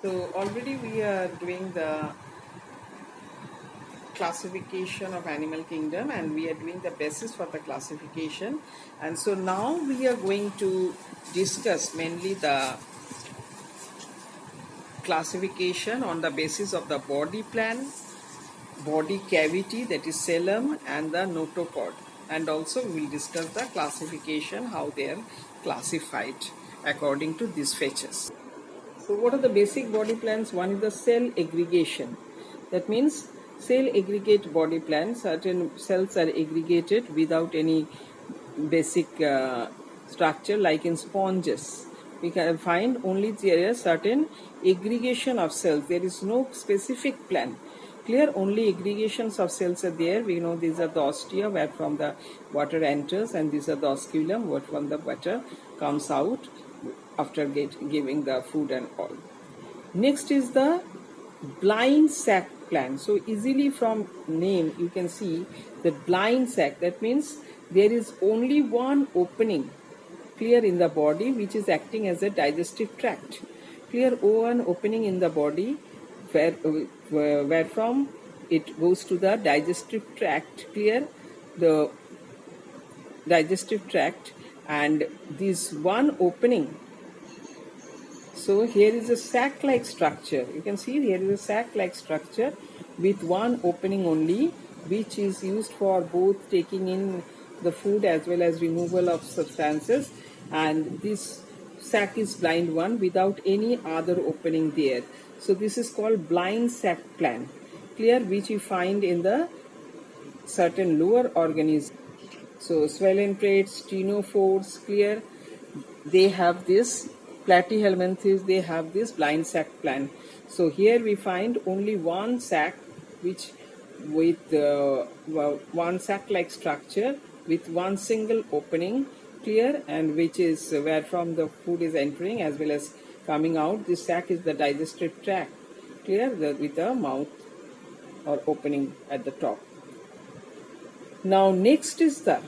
So already we are doing the classification of animal kingdom and we are doing the basis for the classification, and so now we are going to discuss mainly the classification on the basis of the body plan, body cavity, that is cellum, and the notochord, and also we will discuss the classification, how they are classified according to these features. So what are the basic body plans? One is the cell aggregation. That means cell aggregate body plan. Certain cells are aggregated without any basic structure, like in sponges. We can find only there are certain aggregation of cells. There is no specific plan. Clear, only aggregations of cells are there. We know these are the ostia where from the water enters, and these are the osculum where from the water comes out after giving the food and all. Next is the blind sac plan. So easily from name you can see the blind sac. That means there is only one opening clear in the body which is acting as a digestive tract. Clear, one opening in the body where from it goes to the digestive tract. Clear, the digestive tract, and this one opening. So here is a sac-like structure. You can see here is a sac-like structure with one opening only, which is used for both taking in the food as well as removal of substances. And this sac is blind one without any other opening there. So this is called blind sac plan. Clear, which you find in the certain lower organisms. So swellentrates, ctenophores, clear, they have this platyhelminthes, they have this blind sac plan. So here we find only one sac, which with one sac-like structure with one single opening, clear, and which is where from the food is entering as well as coming out. This sac is the digestive tract, clear, with a mouth or opening at the top. Now next is the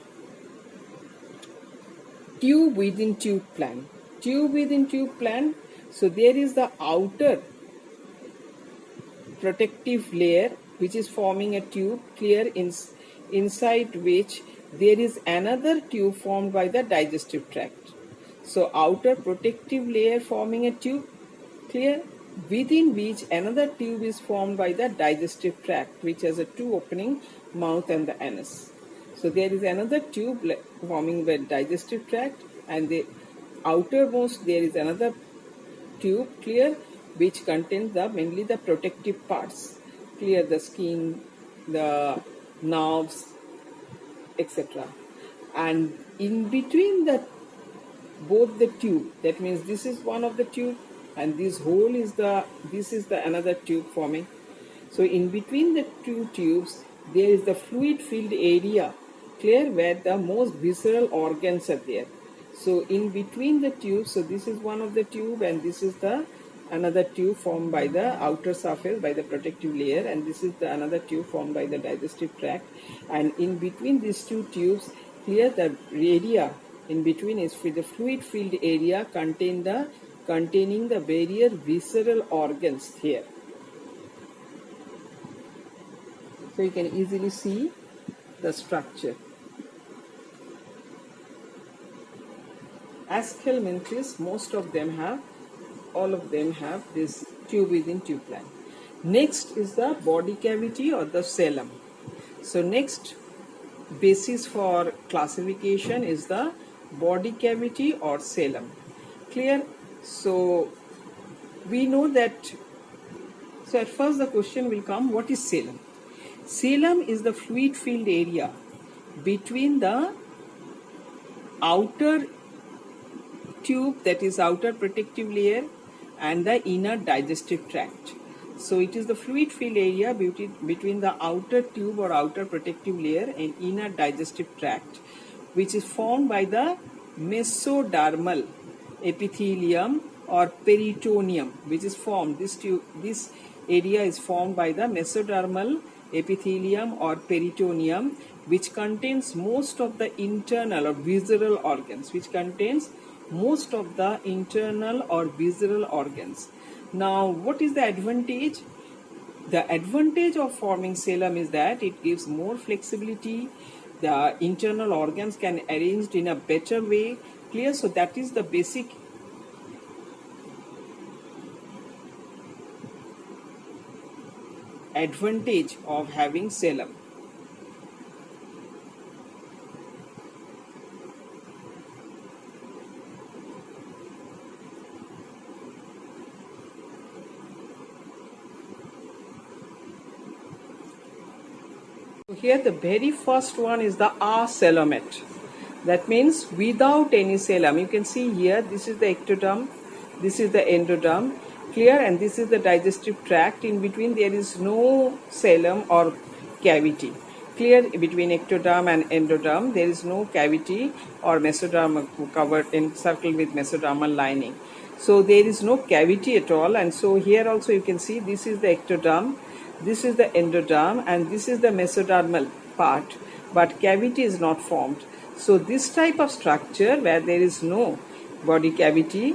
tube within tube plan. Tube within tube plan. So there is the outer protective layer which is forming a tube, clear, inside which there is another tube formed by the digestive tract. So outer protective layer forming a tube, clear, within which another tube is formed by the digestive tract, which has a two opening, mouth and the anus. So there is another tube forming the digestive tract, and the outermost there is another tube, clear, which contains mainly the protective parts, clear, the skin, the nerves, etc. And in between both the tube, that means this is one of the tube and this hole is the another tube forming. So in between the two tubes there is the fluid filled area, clear, where the most visceral organs are there. So in between the tubes, so this is one of the tube and this is the another tube formed by the outer surface by the protective layer, and this is the another tube formed by the digestive tract. And in between these two tubes, here the area in between is for the fluid filled area containing the various visceral organs here. So you can easily see the structure. Aschelminthes, all of them have this tube within tube plan. Next is the body cavity or the cellum. So next basis for classification is the body cavity or cellum. Clear? So we know that, so at first the question will come, what is cellum? Cellum is the fluid filled area between the outer tube, that is outer protective layer, and the inner digestive tract. So it is the fluid filled area between the outer tube or outer protective layer and inner digestive tract, which is formed by the mesodermal epithelium or peritoneum, which is formed, this area is formed by the mesodermal epithelium or peritoneum, which contains most of the internal or visceral organs, Now, what is the advantage? The advantage of forming coelom is that it gives more flexibility. The internal organs can arranged in a better way. Clear? So that is the basic advantage of having coelom. Here the very first one is the acoelomate. That means without any coelom. You can see here, this is the ectoderm, this is the endoderm, clear, and this is the digestive tract. In between there is no coelom or cavity. Clear, between ectoderm and endoderm there is no cavity or mesoderm covered, encircled with mesodermal lining. So there is no cavity at all, and so here also you can see this is the ectoderm, this is the endoderm, and this is the mesodermal part, but cavity is not formed. So this type of structure where there is no body cavity,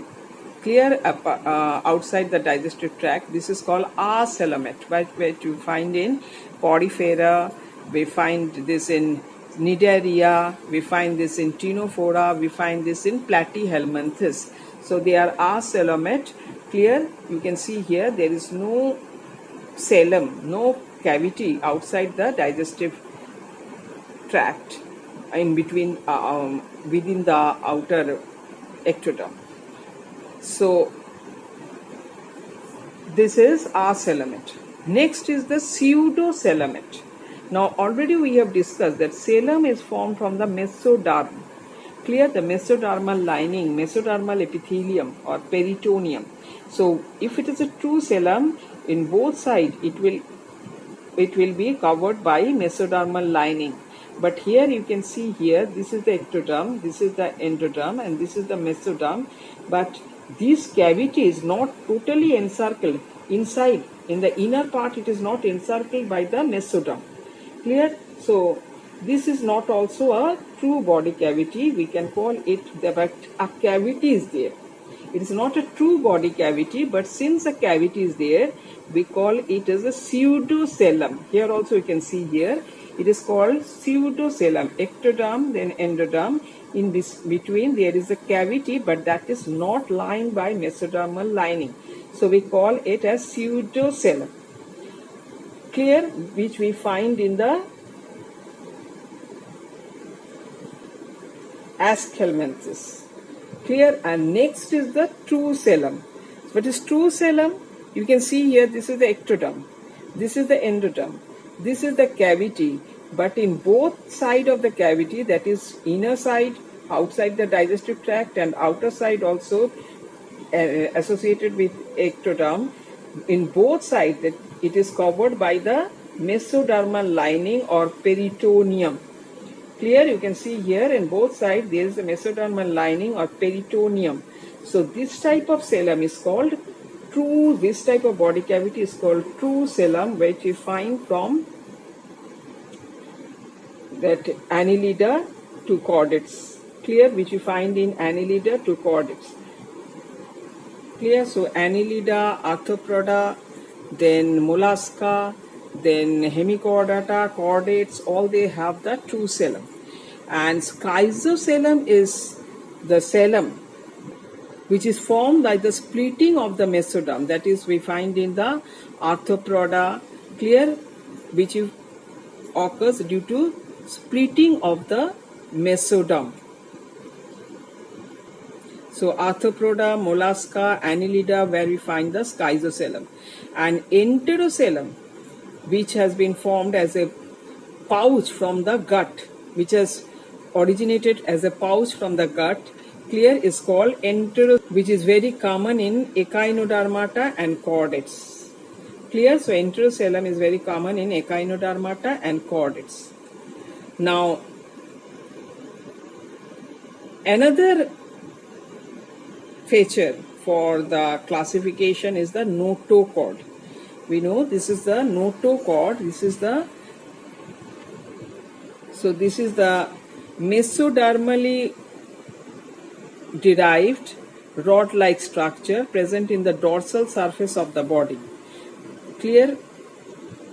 clear, outside the digestive tract, this is called acoelomate, which you find in Porifera, we find this in Cnidaria, we find this in Ctenophora, we find this in Platyhelminthes. So they are acoelomate. Clear, you can see here there is no coelom, no cavity outside the digestive tract, in between, within the outer ectoderm. So this is acoelomate. Next is the pseudocoelomate. Now already we have discussed that coelom is formed from the mesoderm. Clear, the mesodermal lining, mesodermal epithelium or peritoneum. So if it is a true coelom, in both sides it will be covered by mesodermal lining. But here you can see here, this is the ectoderm, this is the endoderm, and this is the mesoderm. But this cavity is not totally encircled inside. In the inner part it is not encircled by the mesoderm. Clear? So this is not also a true body cavity. We can call it that a cavity is there. It is not a true body cavity, but since a cavity is there, we call it as a pseudocoelom. Here also you can see here, it is called pseudocoelom. Ectoderm, then endoderm. In this between there is a cavity, but that is not lined by mesodermal lining. So we call it as pseudocoelom. Clear, which we find in the Aschelminthes. Clear, and next is the true coelom. What is true coelom? You can see here, this is the ectoderm, this is the endoderm, this is the cavity, but in both side of the cavity, that is inner side outside the digestive tract and outer side also associated with ectoderm, in both sides that it is covered by the mesodermal lining or peritoneum. Clear, you can see here in both sides there is a mesodermal lining or peritoneum. So this type of coelom is called true, this type of body cavity is called true coelom, which you find from that Annelida to chordates. Clear, which you find in Annelida to chordates. Clear, so Annelida, Arthropoda, then Mollusca, then Hemichordata, chordates, all they have the true coelom. And schizocoelom is the coelom which is formed by the splitting of the mesoderm, that is we find in the Arthropoda. Clear, which occurs due to splitting of the mesoderm. So Arthropoda, Mollusca, Annelida, where we find the schizocoelom. And enterocoelom, which has been formed as a pouch from the gut, which has originated as a pouch from the gut, clear, is called entero, which is very common in Echinodermata and chordates. Clear, so enterocoelom is very common in Echinodermata and chordates. Now, another feature for the classification is the notochord. We know this is the notochord, this is the mesodermally derived rod-like structure present in the dorsal surface of the body. Clear?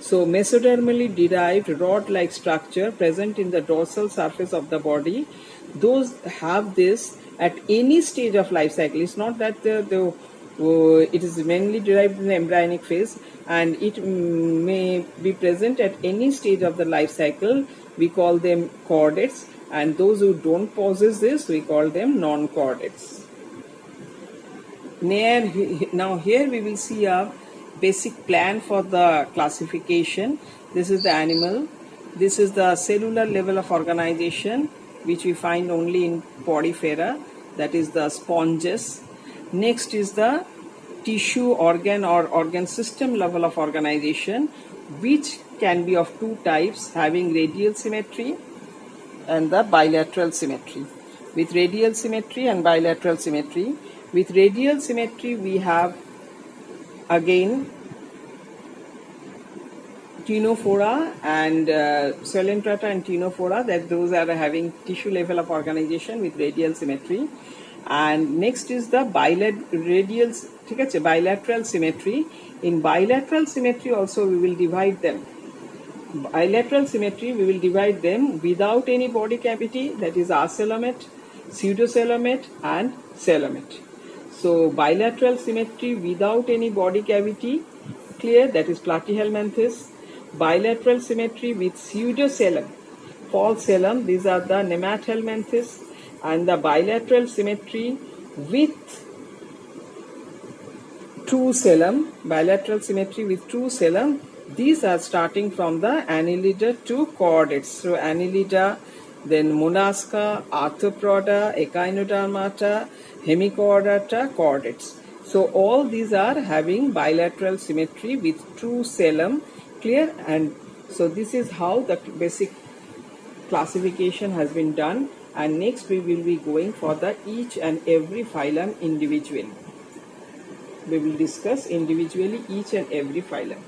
So mesodermally derived rod-like structure present in the dorsal surface of the body, those have this at any stage of life cycle. It's not that it is mainly derived in the embryonic phase, and it may be present at any stage of the life cycle. We call them chordates, and those who don't possess this, we call them non-chordates. Now here we will see a basic plan for the classification. This is the animal. This is the cellular level of organization, which we find only in Porifera, that is the sponges. Next is the tissue, organ or organ system level of organization, which can be of two types, having radial symmetry and the bilateral symmetry. With radial symmetry and bilateral symmetry. With radial symmetry we have again Ctenophora and Coelenterata and Ctenophora, that those are having tissue level of organization with radial symmetry. And next is the bilateral symmetry. In bilateral symmetry also we will divide them. Bilateral symmetry we will divide them without any body cavity, that is acoelomate, pseudocoelomate and coelomate. So bilateral symmetry without any body cavity, clear, that is Platyhelminthes. Bilateral symmetry with pseudocoelom, false coelom, these are the Nemathelminthes. And the bilateral symmetry with true coelom, these are starting from the Annelida to chordates. So Annelida, then Monasca, Arthropoda, Echinodermata, Hemichordata, chordates. So all these are having bilateral symmetry with true coelom, clear? And so this is how the basic classification has been done. And next we will be going for the each and every phylum individually. We will discuss individually each and every phylum.